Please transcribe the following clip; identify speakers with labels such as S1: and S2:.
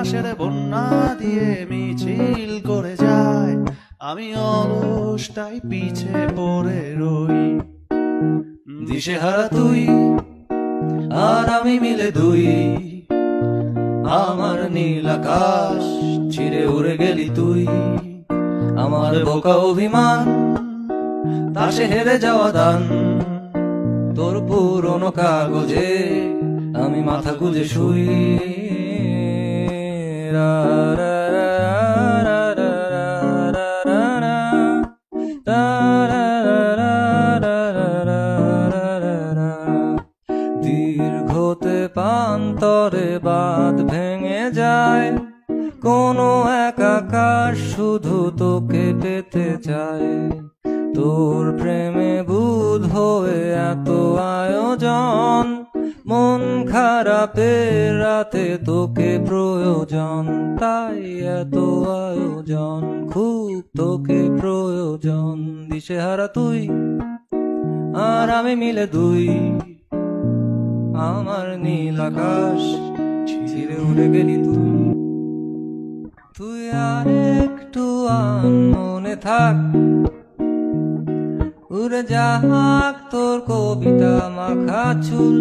S1: মাসের বন্যা দিয়ে মিছিল করে যায়, আমি অলসটাই পিছে পড়ে রই। দিশেহারা তুই আর আমি মিলে দুই, আমার নীল আকাশ ছিঁড়ে উড়ে গেলি তুই। আমার বোকা অভিমান তাসে হেরে যাওয়া দান, তোর পুরনো কাগজে আমি মাথা গুজে শুই। দীর্ঘতে পান্তরে বাঁধ ভেঙে যায়, কোনো এক আকাশ শুধু তোকে পেতে চায়। তোর প্রেমে বুধ হয়ে এত আয়োজন, মন খারাপের রাতে তোকে প্রয়োজন। তাই এত আয়োজন, খুব তোকে প্রয়োজন। দিশেহারা তুই আর আমি মিলে দুই, আমার নীল আকাশ ছিঁড়ে উড়ে গেলি তুই। তুই আর একটু মনে থাক, উড়ে যাক তোর কবিতা মাখা চুল।